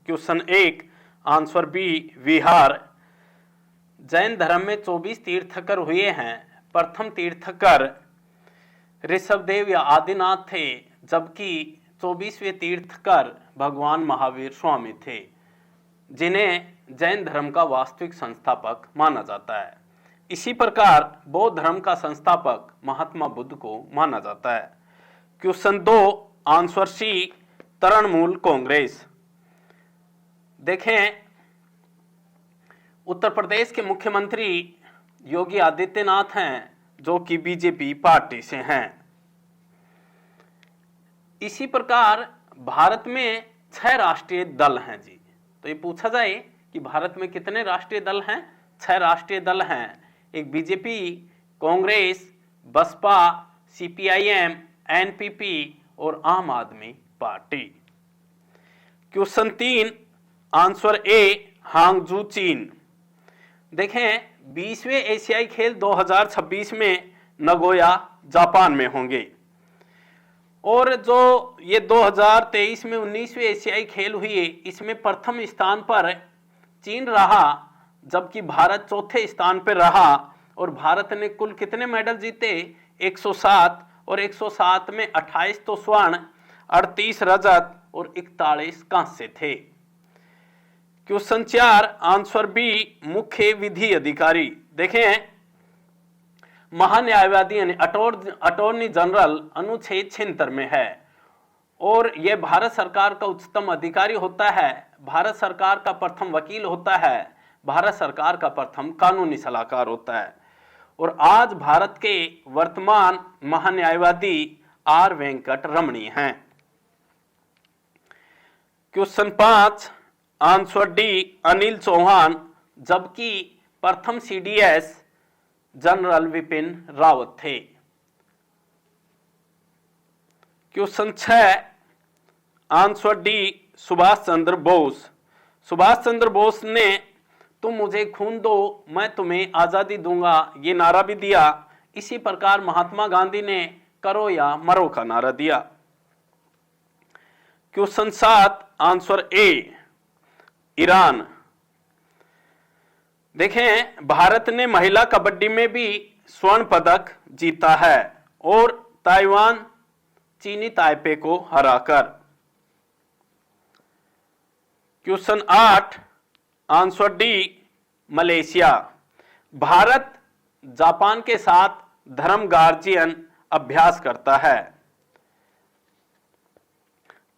Question 1 answer B विहार। जैन धर्म में 24 तीर्थकर हुए हैं। प्रथम तीर्थकर ऋषभदेव या आदिनाथ थे, जबकि 24वें तीर्थकर भगवान महावीर स्वामी थे, जिन्हें जैन धर्म का वास्तविक संस्थापक माना जाता है। इसी प्रकार बौद्ध धर्म का संस्थापक महात्मा बुद्ध को माना जाता है। Question 2 answer C Trinamool Congress. देखें, उत्तर प्रदेश के मुख्यमंत्री योगी आदित्यनाथ हैं, जो कि बीजेपी पार्टी से हैं। इसी प्रकार भारत में 6 राष्ट्रीय दल हैं जी। तो ये पूछा जाए कि भारत में कितने राष्ट्रीय दल हैं? 6 राष्ट्रीय दल हैं। एक BJP, Congress, Basapa, CPIM, NPP और Aam Aadmi party. Question 3 answer A Hangzhou चीन। देखें, 20वें एशियाई खेल 2026 में नगोया जापान में होंगे, और जो ये 2023 में 19वें एशियाई खेल हुए, इसमें प्रथम स्थान पर चीन रहा, जबकि भारत चौथे स्थान पर रहा। और भारत ने कुल कितने मेडल जीते? 107, और 107 में 28 तो स्वर्ण, 38 रजत और 41 कांस्य थे। क्वेश्चन 4 आंसर बी मुख्य विधि अधिकारी। देखें, महान्यायवादी यानी अटॉर्नी जनरल अनुच्छेद 76 में है, और यह भारत सरकार का उच्चतम अधिकारी होता है, भारत सरकार का प्रथम वकील होता है, भारत सरकार का प्रथम कानूनी सलाहकार होता है। और आज भारत के वर्तमान महान्यायवादी आर वेंकट रमणी हैं। Question 5 answer D Anil Chauhan, जबकि प्रथम सीडीएस जनरल विपिन रावत थे। Question 6 answer D Subhash Chandra Bose. Subhash Chandra Bose ने तुम मुझे खून दो मैं तुम्हें आजादी दूंगा ये नारा भी दिया। इसी प्रकार महात्मा गांधी ने करो या मरो का नारा दिया। Question 7 answer A Iran. देखें, भारत ने महिला कबड्डी में भी स्वर्ण पदक जीता है, और ताइवान चीनी ताइपे को हराकर। Question 8 answer D Malaysia. Bharat Japan के साथ धर्म गार्जियन अभ्यास करता है।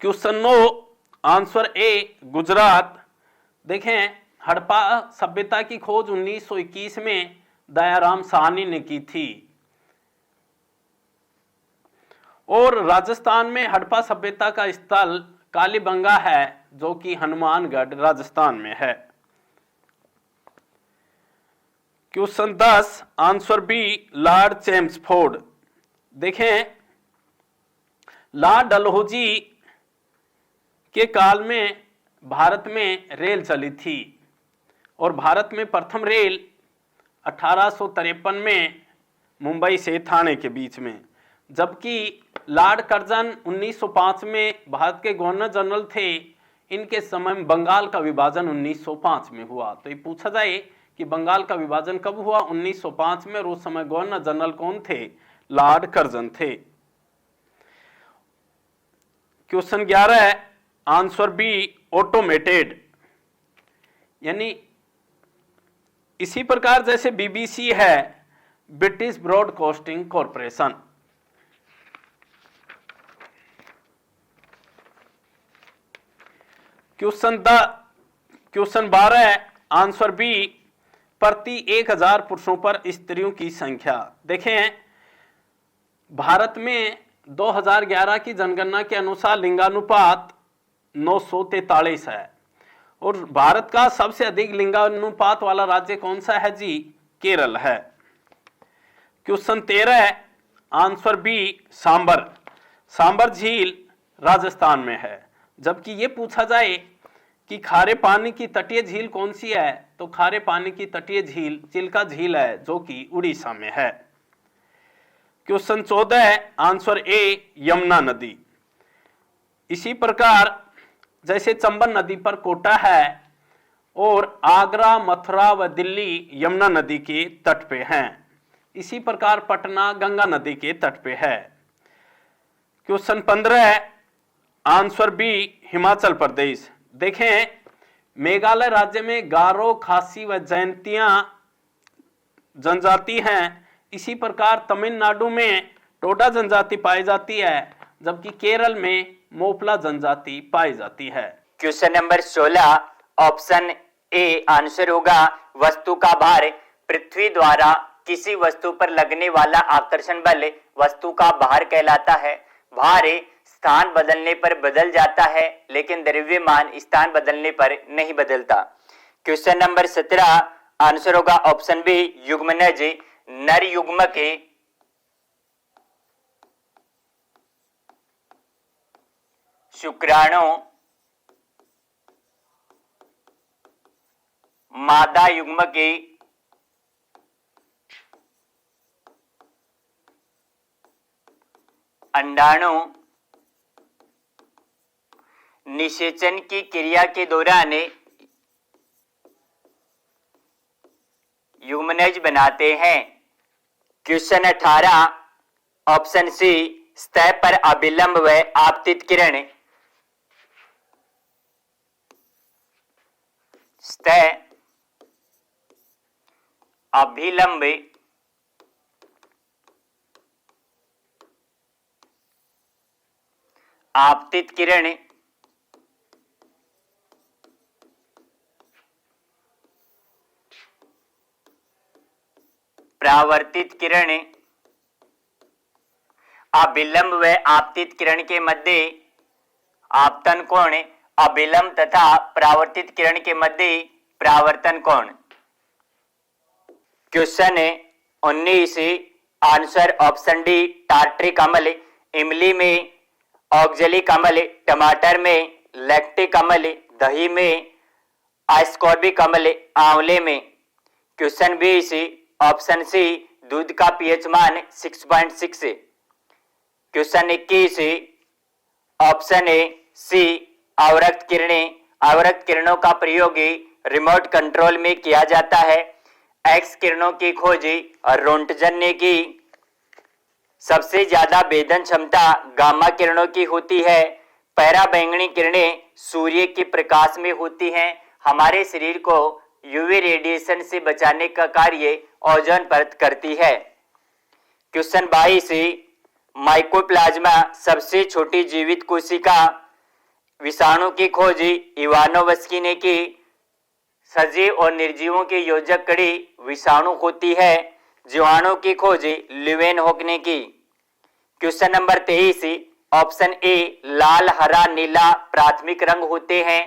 Question 9 answer A Gujarat. देखें, हड़प्पा सभ्यता की खोज 1921 में दयाराम साहनी ने की थी, और राजस्थान में हड़प्पा सभ्यता का स्थल कालीबंगा है, जो कि हनुमानगढ़ राजस्थान में है। Question 10 answer B lord Chelmsford. देखें, लॉर्ड डलहौजी के काल में भारत में रेल चली थी, और भारत में प्रथम रेल 1853 में मुंबई से ठाणे के बीच में, जबकि लॉर्ड कर्जन 1905 में भारत के गवर्नर जनरल थे। इनके समय में बंगाल का विभाजन 1905 में हुआ। तो ये पूछा जाए कि बंगाल का विभाजन कब हुआ? 1905 में, और उस समय गवर्नर जनरल कौन थे? लॉर्ड कर्जन थे। Question 11 answer B automated. यानी इसी प्रकार जैसे बीबीसी है, British broadcasting corporation. Question 12 answer B प्रति 1000 पुरुषों पर स्त्रियों की संख्या। देखें, भारत में 2011 की जनगणना के अनुसार लिंगानुपात 943 है, और भारत का सबसे अधिक लिंगानुपात वाला राज्य कौन सा है जी? केरल है। Question 13 answer B Sambhar. Sambhar झील राजस्थान में है, जबकि ये पूछा जाए कि खारे पानी की तटीय झील कौन सी है, तो खारे पानी की तटीय झील चिल्का झील है, जो कि उड़ीसा में है। क्वेश्चन 14 आंसर ए यमुना नदी। इसी प्रकार जैसे चंबल नदी पर कोटा है और आगरा, मथुरा व दिल्ली यमुना नदी के तट पे हैं। इसी प्रकार पटना गंगा नदी के तट पे है। Question 15, answer B Himachal Pradesh. देखें, मेघालय राज्य में गारो, खासी व जयंतिया जनजाति हैं। इसी प्रकार तमिलनाडु में टोडा जनजाति पाई जाती है, जबकि केरल में मोपला जनजाति पाई जाती है। Question number 16, option A answer होगा वस्तु का भार। पृथ्वी द्वारा किसी वस्तु पर लगने वाला आकर्षण बल वस्तु का भार कहलाता है। भार स्थान बदलने पर बदल जाता है, लेकिन द्रव्यमान स्थान बदलने पर नहीं बदलता। क्वेश्चन नंबर 17, आंसर होगा ऑप्शन बी युग्मनज। नर युग्म के शुक्राणु मादा युग्म के अंडाणु निषेचन की क्रिया के दौरान युग्मनज बनाते हैं। क्वेश्चन 18, ऑप्शन सी सतह पर अभिलंब व आपतित किरण। सतह अभिलंब आपतित किरण परावर्तित किरण। अभिलंब व आपतित किरण के मध्य आपतन कोण, अभिलंब तथा परावर्तित किरण के मध्य परावर्तन कोण। Question 19, answer option D tartaric अम्ल। इमली में ऑक्जेलिक अम्ल, टमाटर में लैक्टिक अम्ल, दही में आस्कॉर्बिक अम्ल, आंवले में। क्वेश्चन 20, ऑप्शन सी दूध का पीएच मान 6.6। क्वेश्चन 21, ऑप्शन ए सी अवरक्त किरणें। अवरक्त किरणों का प्रयोग रिमोट कंट्रोल में किया जाता है। एक्स किरणों की खोज रोंटगन ने की। सबसे ज्यादा भेदन क्षमता गामा किरणों की होती है। पराबैंगनी किरणें सूर्य के प्रकाश में होती हैं। हमारे शरीर को यूवी रेडिएशन से बचाने का कार्य ओजोन परत करती है। क्वेश्चन 22, माइकोप्लाज्मा सबसे छोटी जीवित कोशिका। विषाणु की खोज इवानोव्स्की ने की। सजीव और निर्जीवों की योजक कड़ी विषाणु होती है। जीवाणु की खोज ल्यूवेनहोक ने की। क्वेश्चन नंबर 23, ऑप्शन ए लाल, हरा, नीला प्राथमिक रंग होते हैं।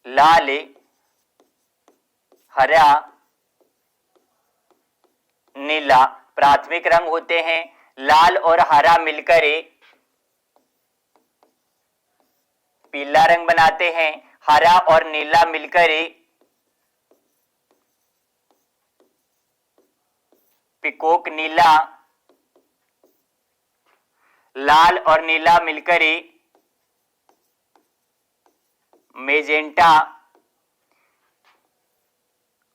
लाल, हरा, नीला प्राथमिक रंग होते हैं। लाल और हरा मिलकर पीला रंग बनाते हैं। हरा और नीला मिलकर पिकोक नीला। लाल और नीला मिलकर मेजेंटा।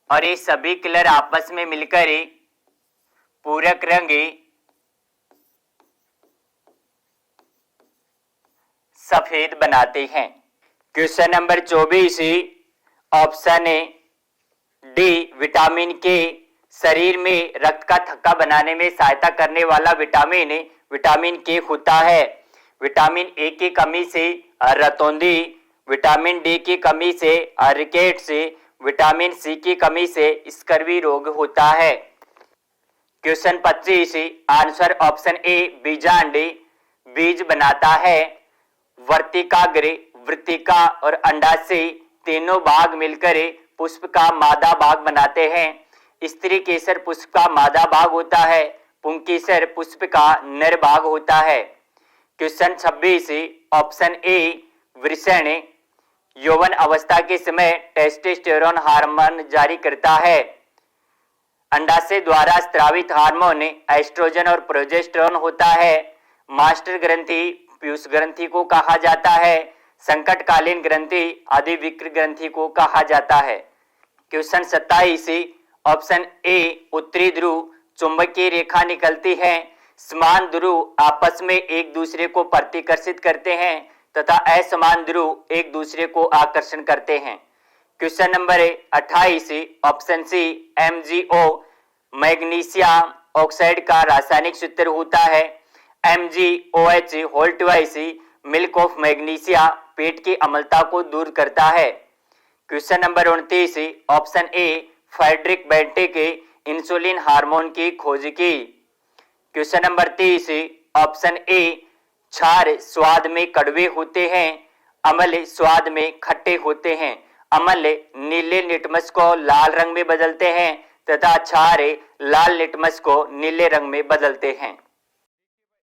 और ये सभी कलर आपस में मिलकर पूरक रंग सफेद बनाते हैं। Question number 24, option D vitamin के। शरीर में रक्त का थक्का बनाने में सहायता करने वाला विटामिन विटामिन के होता है। विटामिन ए की कमी से रतौंधी, विटामिन डी की कमी से रिकेट्स, विटामिन सी की कमी से स्कर्वी रोग होता है। क्वेश्चन 25, आंसर ऑप्शन ए बीजांड बीज बनाता है। वर्तिकाग्र, वृत्तिका और अंडाशय तीनों भाग मिलकर पुष्प का मादा भाग बनाते हैं। स्त्री केसर पुष्प का मादा भाग होता है। पुंकेसर पुष्प का नर भाग होता है। क्वेश्चन 26, ऑप्शन ए वृषण यौवन अवस्था के समय टेस्टोस्टेरोन हार्मोन जारी करता है। अंडाशय द्वारा स्रावित हार्मोन एस्ट्रोजन और प्रोजेस्टेरोन होता है। मास्टर ग्रंथि पीयूष ग्रंथि को कहा जाता है। संकटकालीन ग्रंथि अधिविक्र ग्रंथि को कहा जाता है। क्वेश्चन 27 ऑप्शन ए, उत्तरी ध्रुव चुंबकीय रेखा निकलती है। समान ध्रुव आपस में एक दूसरे को प्रतिकर्षित करते हैं तथा असमान ध्रुव एक दूसरे को आकर्षण करते हैं। Question number 28 option C, MgO magnesium oxide का रासायनिक सूत्र होता है। MgOH whole twice milk of magnesia पेट की अम्लता को दूर करता है। Question number 29 option A, Frederick Banting के इंसुलिन हार्मोन की खोज की। क्वेश्चन नंबर 30 ऑप्शन ए, क्षार स्वाद में कड़वे होते हैं, अम्ल स्वाद में खट्टे होते हैं। अम्ल नीले लिटमस को लाल रंग में बदलते हैं तथा क्षार लाल लिटमस को नीले रंग में बदलते हैं।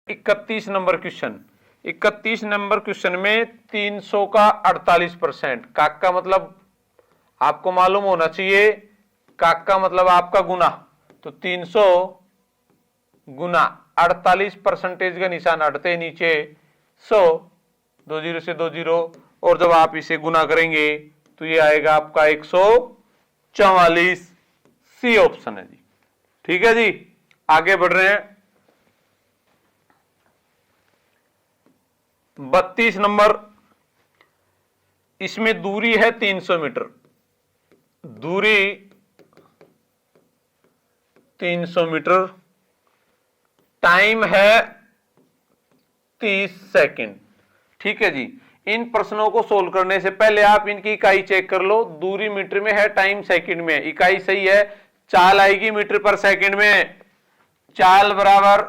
31 नंबर क्वेश्चन। 31 नंबर क्वेश्चन में 300 का 48%। काक का मतलब आपको मालूम होना चाहिए, काक का मतलब आपका गुना, तो 300 गुना 48% का निशान हटते नीचे 100, 2 0 से 2 0, और जब आप इसे गुना करेंगे तो ये आएगा आपका 144। सी ऑप्शन है जी। ठीक है जी, आगे बढ़ रहे हैं। 32 नंबर, इसमें दूरी है 300 मीटर, दूरी 300 मीटर, टाइम है 30 सेकंड। ठीक है जी, इन प्रश्नों को सोल्व करने से पहले आप इनकी इकाई चेक कर लो। दूरी मीटर में है, टाइम सेकंड में, इकाई सही है, चाल आएगी मीटर पर सेकंड में। चाल बराबर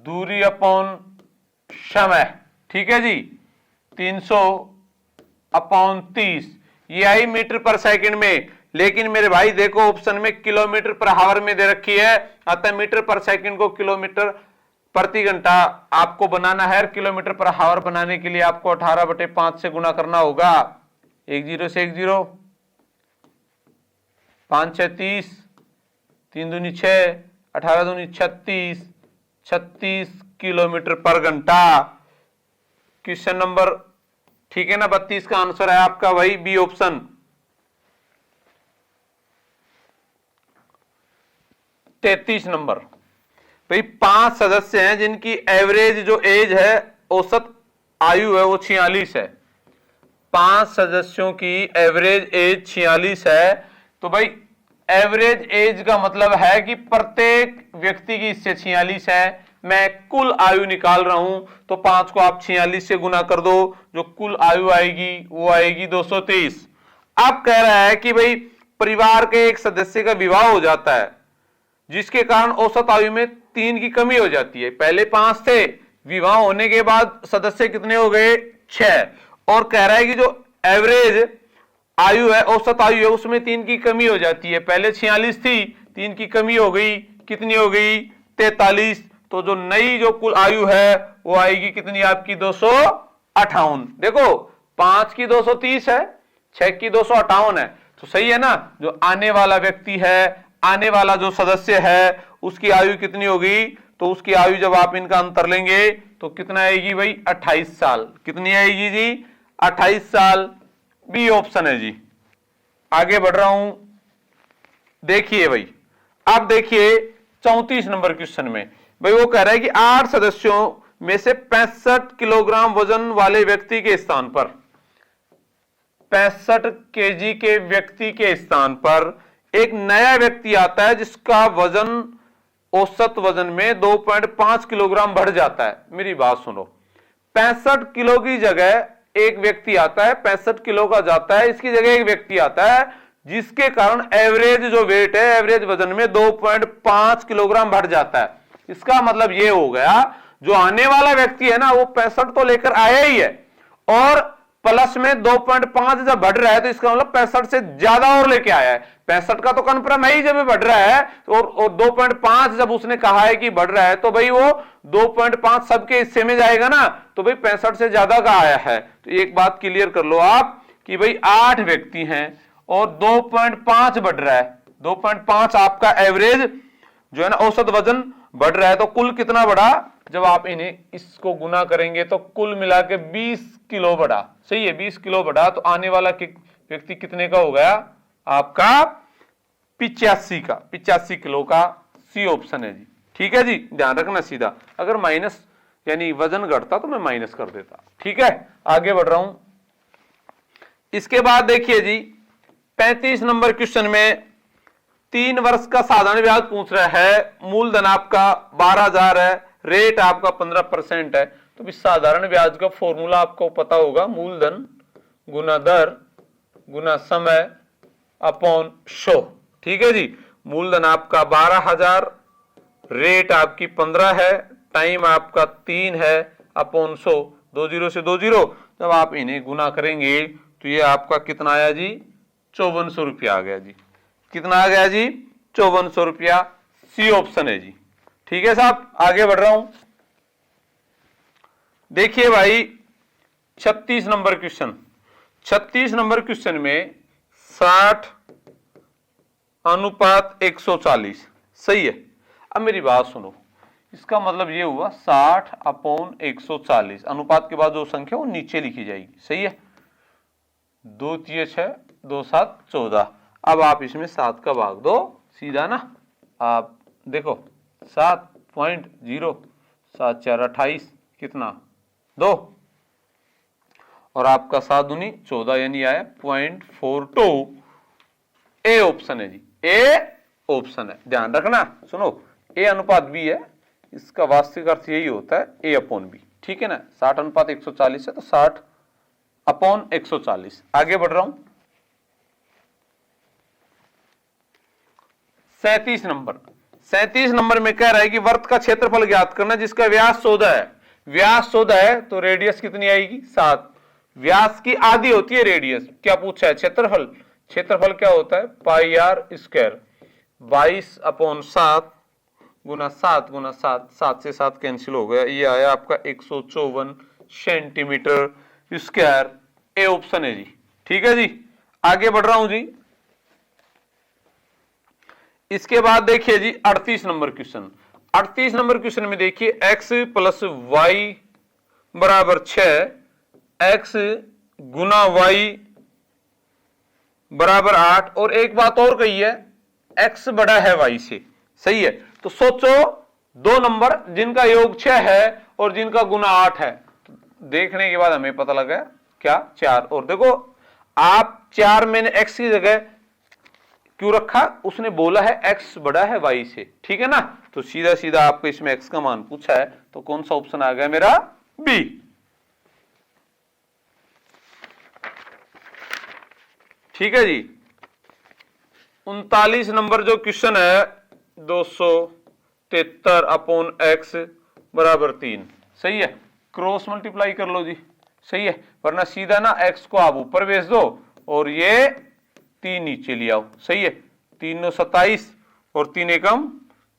दूरी अपॉन समय। ठीक है जी, 300 अपॉन 30, ये आई मीटर पर सेकंड में। लेकिन मेरे भाई देखो ऑप्शन में किलोमीटर पर हावर में दे रखी है, अतः मीटर पर सेकंड को किलोमीटर प्रति घंटा आपको बनाना है। किलोमीटर पर हावर बनाने के लिए आपको 18/5 से गुना करना होगा। 1 0 से 1 0, 5 6 30, 3 दूनी 6, 18 दूनी 36, 36 किलोमीटर पर घंटा। क्वेश्चन नंबर ठीक है ना 32 का आंसर है आपका वही बी ऑप्शन। 33 नंबर, भाई 5 सदस्य हैं जिनकी एवरेज जो एज है, औसत आयु है वो 46 है। 5 सदस्यों की एवरेज एज 46 है। तो भाई एवरेज एज का मतलब है कि प्रत्येक व्यक्ति की इससे 46 है। मैं कुल आयु निकाल रहा हूं, तो 5 को आप 46 से गुना कर दो, जो कुल आयु आएगी वो आएगी 223। अब कह रहा है कि भाई परिवार के एक सदस्य का विवाह हो जाता है, जिसके कारण औसत आयु में 3 की कमी हो जाती है। पहले 5 थे, विवाह होने के बाद सदस्य कितने हो गए 6, और कह रहा है कि जो एवरेज आयु है, औसत आयु है, उसमें 3 की कमी हो जाती है। पहले 46 थी, 3 की कमी हो गई, कितनी हो गई 43। तो जो नई जो कुल आयु है वो आएगी कितनी आपकी 258। देखो 5 की 230 है, 6 की 258 है, तो सही है ना। जो आने वाला व्यक्ति है, आने वाला जो सदस्य है, उसकी आयु कितनी होगी, तो उसकी आयु जब आप इनका अंतर लेंगे तो कितना आएगी भाई 28 साल। कितनी आएगी जी 28 साल। बी ऑप्शन है जी। आगे बढ़ रहा हूं, देखिए भाई, अब देखिए 34 नंबर क्वेश्चन में भाई वो कह रहा है कि 8 सदस्यों में से 65 किलोग्राम वजन वाले व्यक्ति के स्थान पर, 65 केजी के व्यक्ति के स्थान पर एक नया व्यक्ति आता है जिसका वजन औसत वजन में 2.5 किलोग्राम बढ़ जाता है। मेरी बात सुनो, 65 किलो की जगह एक व्यक्ति आता है, 65 किलो का जाता है, इसकी जगह एक व्यक्ति आता है जिसके कारण एवरेज जो वेट है, एवरेज वजन में 2.5 किलोग्राम बढ़ जाता है। इसका मतलब ये हो गया जो आने वाला व्यक्ति है ना, वो 65 तो लेकर आया ही है, और प्लस में 2.5 जब बढ़ रहा है तो इसका मतलब 65 से ज्यादा और लेके आया है। 65 का तो कन्फर्म है ही जब बढ़ रहा है, और 2.5 जब उसने कहा है कि बढ़ रहा है, तो भाई वो 2.5 सबके हिस्से में जाएगा ना, तो भाई 65 से ज्यादा का आया है। तो एक बात क्लियर कर लो आप कि भाई 8 व्यक्ति हैं और 2.5 बढ़ रहा है, 2.5 आपका एवरेज जो है ना औसत वजन बढ़ रहा है, तो कुल कितना बढ़ा? जब आप इन्हें इसको गुना करेंगे तो कुल मिला के 20 किलो बढ़ा। सही है, 20 किलो बढ़ा, तो आने वाला व्यक्ति कितने का हो गया? आपका 85 किलो का। सी ऑप्शन है जी। ठीक है जी, ध्यान रखना सीधा, अगर माइनस यानी वजन घटता तो मैं माइनस कर देता। ठीक है, आगे बढ़ रहा हूं। इसके बाद देखिए जी 35 नंबर क्वेश्चन में 3 वर्ष का साधारण ब्याज पूछ रहा है, मूलधन आपका 12,000 है, रेट आपका 15% है। तो भी साधारण ब्याज का फॉर्मूला आपको पता होगा, मूलधन गुना दर गुना समय अपॉन 100। ठीक है जी, मूलधन आपका 12,000, रेट आपकी 15 है, टाइम आपका 3 है, अपॉन 100, 2 जीरो से 2 जीरो, जब आप इन्हें गुना करेंगे तो ये आपका कितना आया जी? 5400 रुपया आ गया जी। कितना आ गया जी? 5400 रुपया। सी ऑप्शन है जी। ठीक है साहब, आगे बढ़ रहा हूं। देखिए भाई 36 नंबर क्वेश्चन, 36 नंबर क्वेश्चन में 60 अनुपात 140। सही है। अब मेरी बात सुनो, इसका मतलब ये हुआ 60 अपॉन 140, अनुपात के बाद जो संख्या वो नीचे लिखी जाएगी। सही है, 2 3 6 2 7 14। अब आप इसमें 7 का भाग दो सीधा ना, आप देखो 7.0, 7 4 28, कितना 2, और आपका 7 दूनी 14 यानी आया 0.42। ए ऑप्शन है जी, ए ऑप्शन है। ध्यान रखना, सुनो, ए अनुपात बी है, इसका वास्तविक अर्थ यही होता है ए अपॉन बी। ठीक है ना, 60 अनुपात 140 है तो 60 अपॉन 140। आगे बढ़ रहा हूं। 37 नंबर, 37 नंबर में कह रहा है कि वृत्त का क्षेत्रफल ज्ञात करना जिसका व्यास 14 है। व्यास 14 है तो रेडियस कितनी आएगी? 7। व्यास की आधी होती है रेडियस। क्या पूछा है? क्षेत्रफल। क्षेत्रफल क्या होता है? पाई आर स्क्वायर, 22 अपॉन 7 गुना 7 गुना 7, 7 से 7 कैंसिल हो गया, ये आया आपका 154 सेंटीमीटर स्क्वायर। ए ऑप्शन है जी। ठीक है जी, आगे बढ़ रहा हूं जी। इसके बाद देखिए जी 38 नंबर क्वेश्चन। 38 नंबर क्वेश्चन में देखिए x प्लस वाई बराबर 6, x गुना y बराबर 8, और एक बात और कही है, x बड़ा है y से। सही है, तो सोचो दो नंबर जिनका योग 6 है और जिनका गुना 8 है, देखने के बाद हमें पता लगा क्या? 4। और देखो आप 4 मैंने x की जगह क्यों रखा? उसने बोला है x बड़ा है y से। ठीक है ना, तो सीधा सीधा आपको इसमें x का मान पूछा है, तो कौन सा ऑप्शन आ गया मेरा? बी। ठीक है जी। 39 नंबर जो क्वेश्चन है 273 अपॉन x बराबर 3। सही है, क्रॉस मल्टीप्लाई कर लो जी। सही है, वरना सीधा ना x को आप ऊपर भेज दो और ये 3 नीचे ले आओ। सही है, 3 9 27 और 3 एकम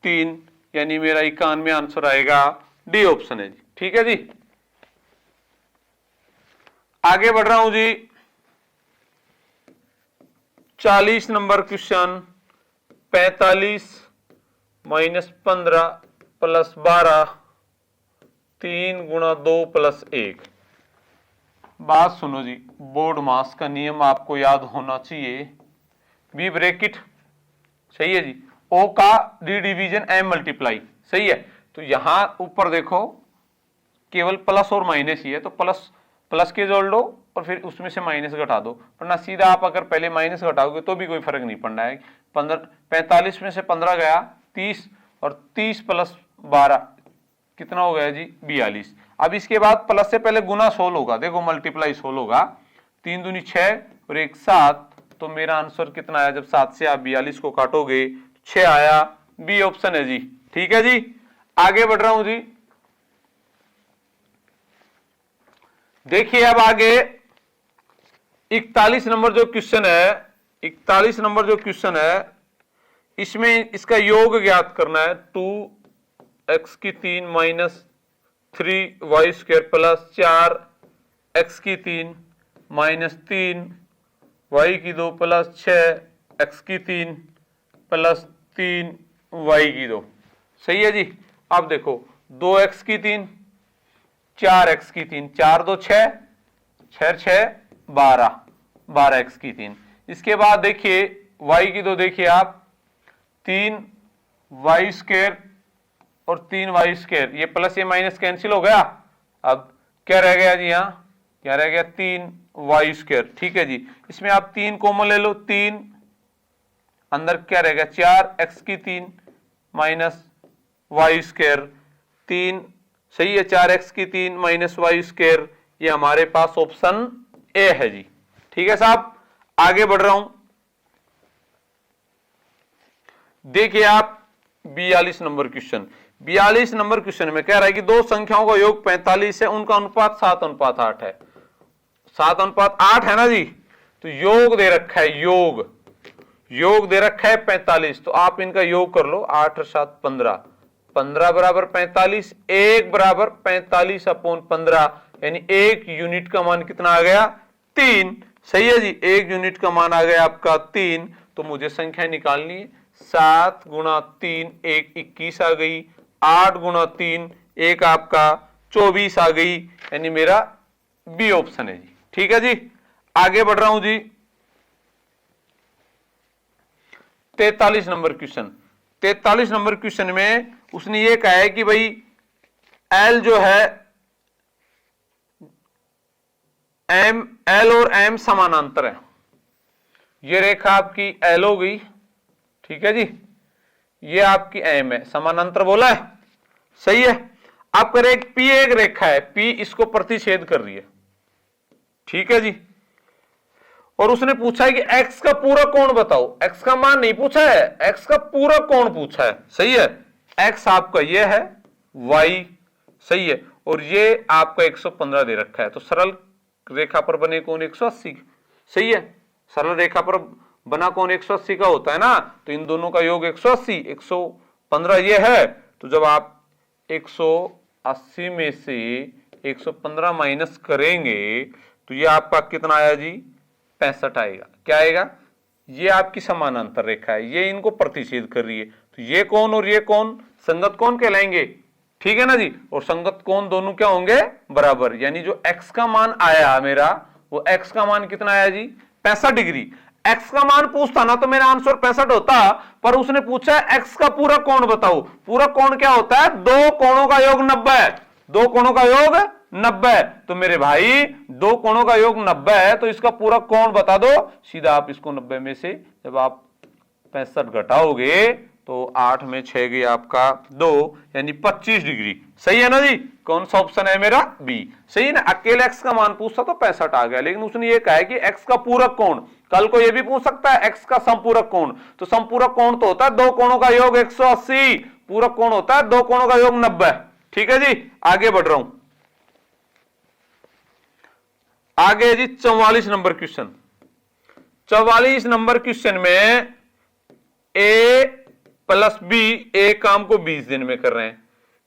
3, यानी मेरा 91 आंसर आएगा। डी ऑप्शन है जी। ठीक है जी, आगे बढ़ रहा हूं जी। 40 नंबर क्वेश्चन, 45 माइनस 15 प्लस 12, 3 गुणा 2 प्लस 1। बात सुनो जी, बोर्ड मास का नियम आपको याद होना चाहिए, बी ब्रैकेट। सही है जी, ओ का डी डिवीजन एम मल्टीप्लाई। सही है, तो यहां ऊपर देखो केवल प्लस और माइनस ही है, तो प्लस प्लस के जोड़ लो और फिर उसमें से माइनस घटा दो, वरना सीधा आप अगर पहले माइनस घटाओगे तो भी कोई फर्क नहीं पड़ रहा है। 45 में से 15 गया 30, और 30 प्लस 12 कितना हो गया जी? 42। अब इसके बाद प्लस से पहले गुना 16 होगा, देखो मल्टीप्लाई 16 होगा, 3 दूनी 6 और 1 7, तो मेरा आंसर कितना आया? जब 7 से आप 42 को काटोगे 6 आया। बी ऑप्शन है जी। ठीक है जी, आगे बढ़ रहा हूं जी। देखिए अब आगे 41 नंबर जो क्वेश्चन है, 41 नंबर जो क्वेश्चन है, इसमें इसका योग ज्ञात करना है। 2x की 3 minus 3y square plus 4x की 3 -3 वाई की 2 प्लस 6 एक्स की 3 प्लस 3 वाई की 2। सही है जी। अब देखो 2x की 3 4x की 3 4 2 6 6 6 12 12x की 3। इसके बाद देखिए y की 2 देखिए आप 3 वाई स्क्वायर और 3 वाई स्क्वायर, ये प्लस ये माइनस कैंसिल हो गया। अब क्या रह गया जी, यहाँ क्या रह गया 3 वाई स्क्वायर। ठीक है जी, इसमें आप 3 कॉमन ले लो, 3 अंदर क्या रह गया 4 एक्स की 3 माइनस वाई स्क्वायर 3। सही है, 4 एक्स की 3 माइनस वाई स्क्वायर, ये हमारे पास ऑप्शन ए है जी। ठीक है साहब, आगे बढ़ रहा हूं। देखिए आप 42 नंबर क्वेश्चन। 42 नंबर क्वेश्चन में कह रहा है कि दो संख्याओं का योग 45 है, उनका अनुपात 7:8 है। 7:8 है ना जी। तो योग दे रखा है, योग दे रखा है 45, तो आप इनका योग कर लो। 8 और 7 15, 15 बराबर 45, 1 बराबर 45/15, यानी 1 यूनिट का मान कितना आ गया 3। सही है जी, 1 यूनिट का मान आ गया आपका 3। तो मुझे संख्या निकालनी है। 7 गुणा 3 1 21 आ गई, 8 गुणा 3 1 आपका 24 आ गई, यानी मेरा बी ऑप्शन है जी। ठीक है जी, आगे बढ़ रहा हूं जी। 43 नंबर क्वेश्चन। 43 नंबर क्वेश्चन में उसने ये कहा है कि भाई एल जो है एम, एल और एम समानांतर है। ये रेखा आपकी एल हो गई, ठीक है जी, ये आपकी एम है, समानांतर बोला है। सही है। आप करें पी एक रेखा है, पी इसको प्रतिच्छेद कर रही है। ठीक है जी, और उसने पूछा है कि x का पूरा कोण बताओ। x का मान नहीं पूछा है, x का पूरा कोण पूछा है। सही है, x आपका ये है, y सही है, और ये आपका 115 दे रखा है। तो सरल रेखा पर बने कोण 180। सही है, सरल रेखा पर बना कोण 180 का होता है ना, तो इन दोनों का योग 180, 115 ये है। तो जब आप 180 में से 115 माइनस करेंगे तो ये आपका कितना आया जी 65 आएगा। क्या आएगा, ये आपकी समानांतर रेखा है, ये इनको प्रतिच्छेद कर रही है। तो ये कोण और ये कोण संगत कोण कहलाएंगे। ठीक है ना जी, और संगत कोण दोनों क्या होंगे बराबर, यानी जो x का मान आया मेरा, वो x का मान कितना आया जी 65 डिग्री। x का मान पूछता ना तो मेरा आंसर 65 होता, पर उसने पूछा है x का पूरा कोण बताओ। पूरा कोण क्या होता है, दो कोणों का योग 90 है। दो कोणों का योग 90 है, तो मेरे भाई दो कोणों का योग 90 है, तो इसका पूरा कोण बता दो। सीधा आप इसको 90 में से जब आप 65 घटाओगे तो 8 में 6 गई आपका 2, यानी 25 डिग्री। सही है ना जी, कौन सा ऑप्शन है मेरा बी। सही है ना, अकेले x का मान पूछता तो 65 आ गया, लेकिन उसने ये कहा है कि x का पूरक कोण। कल को ये भी पूछ सकता है x का समपूरक कोण। तो समपूरक कोण तो होता है दो कोणों का योग 180, पूरक कोण होता है दो कोणों का योग 90। ठीक है जी, आगे बढ़ रहा हूं। आगे जी 44 नंबर क्वेश्चन। 44 नंबर क्वेश्चन में ए प्लस बी, ए काम को 20 दिन में कर रहे हैं,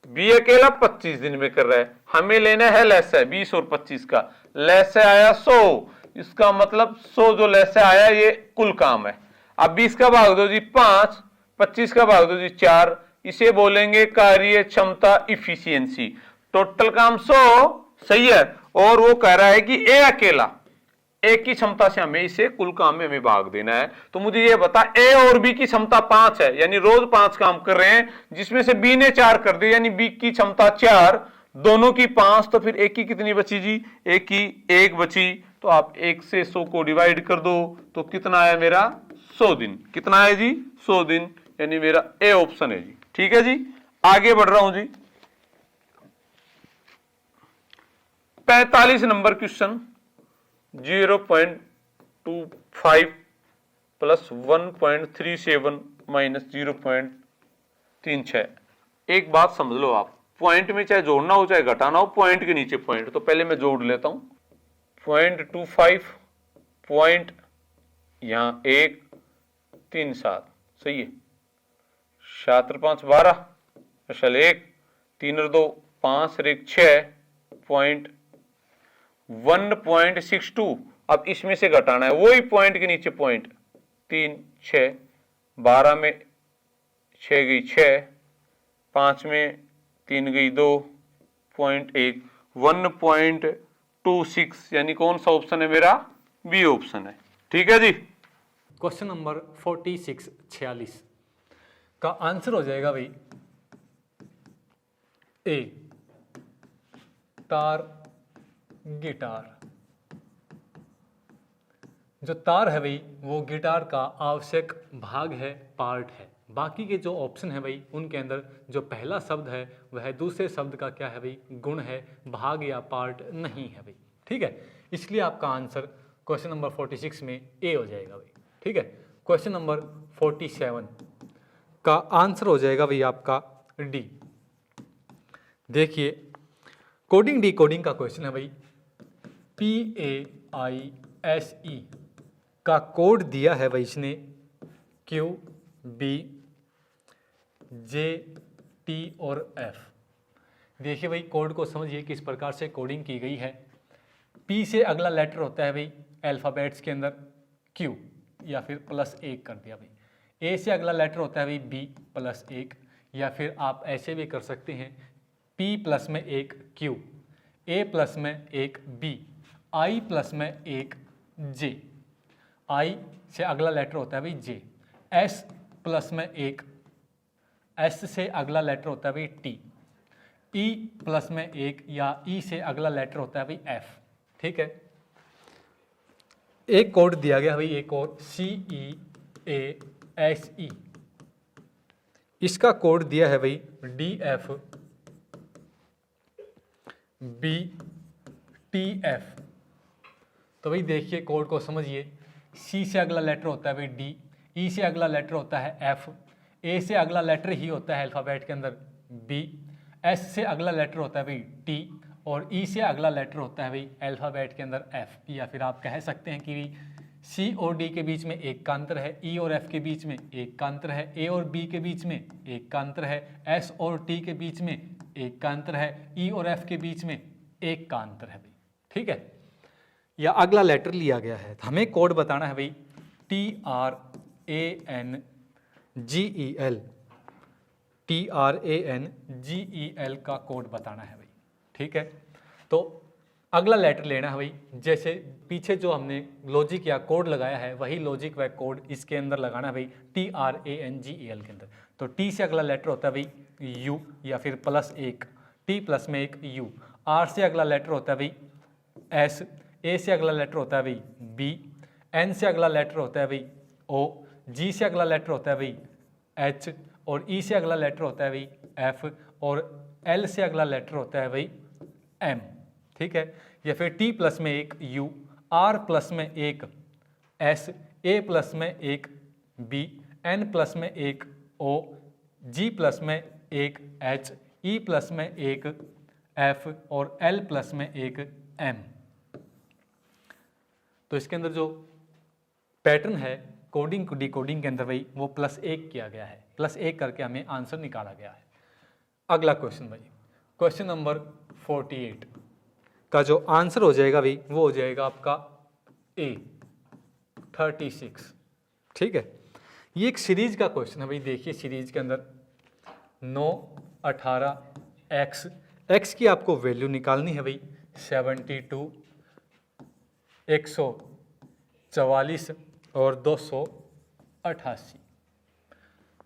बी अकेला 25 दिन में कर रहा है। हमें लेना है लैसे 20 और 25 का। लैसे आया 100, इसका मतलब 100 जो लैसे आया ये कुल काम है। अब 20 का भाग दो जी 5, 25 का भाग दो जी 4, इसे बोलेंगे कार्य क्षमता इफिशियंसी। टोटल काम 100, सही है, और वो कह रहा है कि ए अकेला ए की क्षमता से हमें इसे कुल काम में हमें भाग देना है। तो मुझे ये बता, ए और बी की क्षमता 5 है, यानी रोज 5 काम कर रहे हैं, जिसमें से बी ने 4 कर दिया, यानी बी की क्षमता 4, दोनों की 5, तो फिर ए की कितनी बची जी, ए की 1 बची। तो आप 1 से 100 को डिवाइड कर दो, तो कितना आया मेरा 100 दिन। कितना है जी 100 दिन, यानी मेरा ए ऑप्शन है जी। ठीक है जी, आगे बढ़ रहा हूं जी। 45 नंबर क्वेश्चन। 0.25 plus 1.37 minus 0.36। एक बात समझ लो आप, पॉइंट में चाहे जोड़ना हो चाहे घटाना हो, पॉइंट के नीचे पॉइंट। तो पहले मैं जोड़ लेता हूं। 0.25 पॉइंट यहां 1 3 7, सही है। 7 और 5 12, 1 3 और 2 5 और 1 6 पॉइंट 1.62 अब इसमें से घटाना है, वही पॉइंट के नीचे पॉइंट, 3 6 12 में 6 गई 6, 5 में 3 गई 2.1 1.26, यानी कौन सा ऑप्शन है मेरा? बी ऑप्शन है। ठीक है जी। क्वेश्चन नंबर 46 का आंसर हो जाएगा भाई ए, तार गिटार। जो तार है भाई वो गिटार का आवश्यक भाग है, पार्ट है। बाकी के जो ऑप्शन है भाई उनके अंदर जो पहला शब्द है वह दूसरे शब्द का क्या है भाई? गुण है, भाग या पार्ट नहीं है भाई। ठीक है, इसलिए आपका आंसर क्वेश्चन नंबर 46 में ए हो जाएगा भाई। ठीक है, क्वेश्चन नंबर 47 का आंसर हो जाएगा भाई आपका डी। देखिए, कोडिंग डी कोडिंग का क्वेश्चन है भाई। PAISE का कोड दिया है भाई इसने QBJT और F। देखिए भाई, कोड को समझिए किस प्रकार से कोडिंग की गई है। P से अगला लेटर होता है भाई अल्फ़ाबेट्स के अंदर Q या फिर +1 कर दिया भाई। A से अगला लेटर होता है भाई B +1, या फिर आप ऐसे भी कर सकते हैं P प्लस में 1 Q, A प्लस में 1 B, I प्लस में 1 J। I से अगला लेटर होता है भाई J, S प्लस में 1, S से अगला लेटर होता है भाई T, E प्लस में 1 या E से अगला लेटर होता है भाई F। ठीक है, एक कोड दिया गया भाई, एक और CEASE, इसका कोड दिया है भाई DFBTF। तो भाई देखिए, कोड को समझिए। C से अगला लेटर होता है भाई D, E से अगला लेटर होता है F, A से अगला लेटर ही होता है अल्फ़ाबेट के अंदर B, S से अगला लेटर होता है भाई T, और E से अगला लेटर होता है भाई अल्फ़ाबेट के अंदर F। या फिर आप कह सकते हैं कि C और D के बीच में एक का अंतर है, E और F के बीच में एक का अंतर है, A और B के बीच में एक का अंतर है, S और T के बीच में एक का अंतर है, E और F के बीच में एक का अंतर है भाई। ठीक है, या अगला लेटर लिया गया है, हमें कोड बताना है भाई TRANGEL का कोड बताना है भाई। ठीक है, तो अगला लेटर लेना है भाई। जैसे पीछे जो हमने लॉजिक या कोड लगाया है वही लॉजिक व कोड इसके अंदर लगाना है भाई TRANGEL के अंदर। तो T से अगला लेटर होता है भाई U या फिर +1, T प्लस में 1 U। R से अगला लेटर होता है भाई S, A से अगला लेटर होता है भाई B, N से अगला लेटर होता है भाई O, G से अगला लेटर होता है भाई H, और E से अगला लेटर होता है भाई F, और L से अगला लेटर होता है भाई M। ठीक है, या फिर T प्लस में 1 U, R प्लस में 1 S, A प्लस में 1 B, N प्लस में 1 O, G प्लस में 1 H, E प्लस में 1 F, और L प्लस में 1 M। तो इसके अंदर जो पैटर्न है कोडिंग डिकोडिंग के अंदर भाई वो +1 किया गया है, +1 करके हमें आंसर निकाला गया है। अगला क्वेश्चन भाई, क्वेश्चन नंबर 48 का जो आंसर हो जाएगा भाई वो हो जाएगा आपका A 36। ठीक है, ये एक सीरीज का क्वेश्चन है भाई। देखिए, सीरीज के अंदर 9 18 x की आपको वैल्यू निकालनी है भाई 72 144 और 288।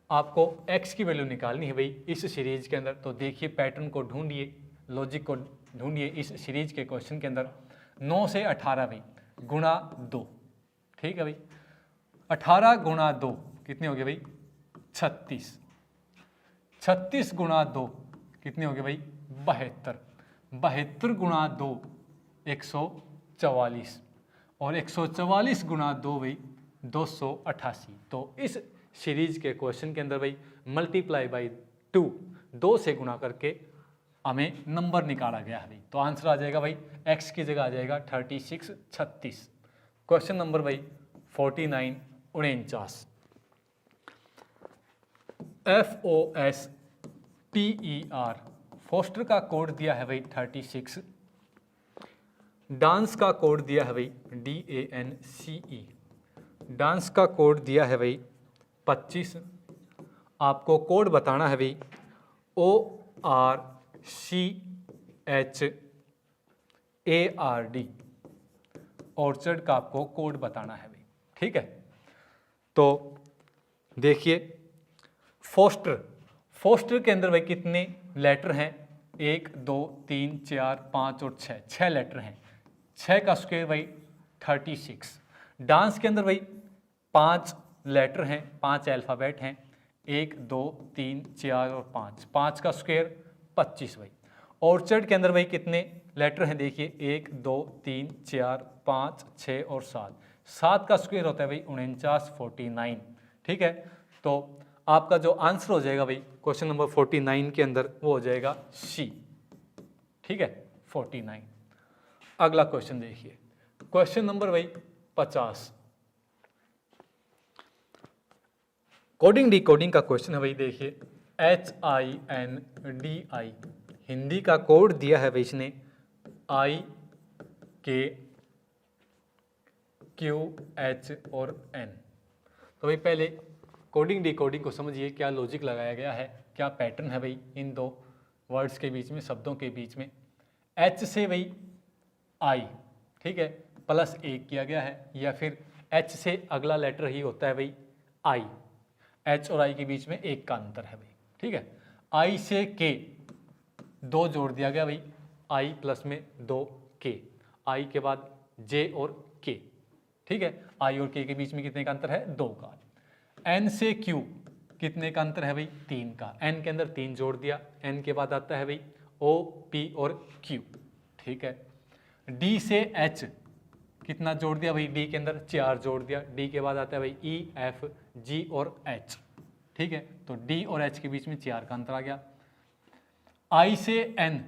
आपको x की वैल्यू निकालनी है भाई इस सीरीज के अंदर। तो देखिए, पैटर्न को ढूंढिए, लॉजिक को ढूंढिए इस सीरीज के क्वेश्चन के अंदर। 9 से 18 भाई गुणा 2। ठीक है भाई, 18 गुणा 2 कितने हो गए भाई 36। 36 गुणा 2 कितने हो गए भाई 72। 72 गुणा 2 144, और 144 गुणा 2 भाई 288। तो इस सीरीज के क्वेश्चन के अंदर भाई मल्टीप्लाई बाई 2 से गुणा करके हमें नंबर निकाला गया है भाई। तो आंसर आ जाएगा भाई x की जगह आ जाएगा 36 36। क्वेश्चन नंबर भाई 49 49। FOSTER फोस्टर का कोड दिया है भाई 36। डांस का कोड दिया है भाई DANCE, डांस का कोड दिया है भाई 25। आपको कोड बताना है भाई ORCHARD, ऑर्चर्ड का आपको कोड बताना है भाई, ठीक है। तो देखिए फोस्टर, फोस्टर के अंदर भाई कितने लेटर हैं, 1 2 3 4 5 और 6, 6 लेटर हैं। 6 का स्क्वायर भाई 36। डांस के अंदर भाई 5 लेटर हैं, 5 अल्फ़ाबेट हैं, 1 2 3 4 और 5, 5 का स्क्वायर 25 भाई। ऑर्चर्ड के अंदर भाई कितने लेटर हैं, देखिए 1 2 3 4 5 6 और 7, 7 का स्क्वायर होता है भाई 49, 49, ठीक है। तो आपका जो आंसर हो जाएगा भाई क्वेश्चन नंबर 49 के अंदर वो हो जाएगा C, ठीक है 49। अगला क्वेश्चन देखिए, क्वेश्चन नंबर भाई 50, कोडिंग डिकोडिंग का क्वेश्चन है भाई। देखिए HINDI, हिंदी का कोड दिया है भाई इसने IKQH और N। तो भाई पहले कोडिंग डिकोडिंग को समझिए, क्या लॉजिक लगाया गया है, क्या पैटर्न है भाई इन दो वर्ड्स के बीच में, शब्दों के बीच में। H से भाई I, ठीक है, प्लस 1 किया गया है, या फिर H से अगला लेटर ही होता है भाई I, H और I के बीच में 1 का अंतर है भाई, ठीक है। I से K 2 जोड़ दिया गया भाई, I प्लस में 2 K, I के बाद J और K, ठीक है। I और K के बीच में कितने का अंतर है, 2 का। N से Q कितने का अंतर है भाई, 3 का, N के अंदर 3 जोड़ दिया, N के बाद आता है भाई O P और Q, ठीक है। D से H कितना जोड़ दिया भाई, D के अंदर 4 जोड़ दिया, D के बाद आता है भाई E F G और H, ठीक है। तो D और H के बीच में 4 का अंतर आ गया। I से N,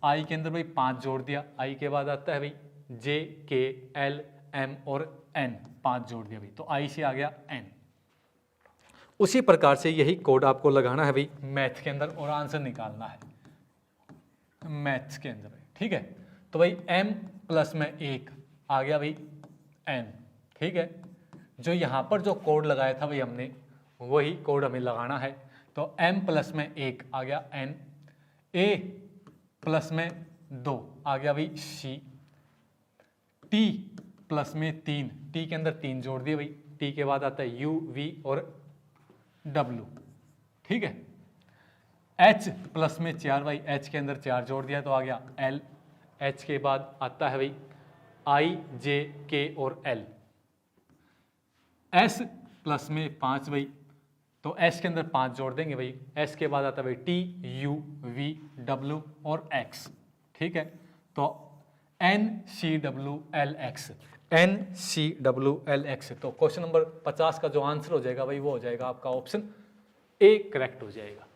I के अंदर भाई 5 जोड़ दिया, I के बाद आता है भाई J K L M और N, 5 जोड़ दिया भाई, तो I से आ गया N। उसी प्रकार से यही कोड आपको लगाना है भाई मैथ के अंदर और आंसर निकालना है मैथ्स के अंदर भाई, ठीक है। तो भाई M प्लस में 1 आ गया भाई N, ठीक है। जो यहाँ पर जो कोड लगाया था भाई हमने, वही कोड हमें लगाना है। तो M प्लस में 1 आ गया N, A प्लस में 2 आ गया भाई C, T प्लस में 3, T के अंदर 3 जोड़ दिए भाई, T के बाद आता है U V और W, ठीक है। H प्लस में 4 भाई, H के अंदर 4 जोड़ दिया तो आ गया L, H के बाद आता है भाई I J K और L। S प्लस में 5 भाई, तो S के अंदर 5 जोड़ देंगे भाई, S के बाद आता है भाई T U V W और X, ठीक है। तो N C W L X, N C W L X। तो क्वेश्चन नंबर 50 का जो आंसर हो जाएगा भाई वो हो जाएगा आपका ऑप्शन A करेक्ट हो जाएगा।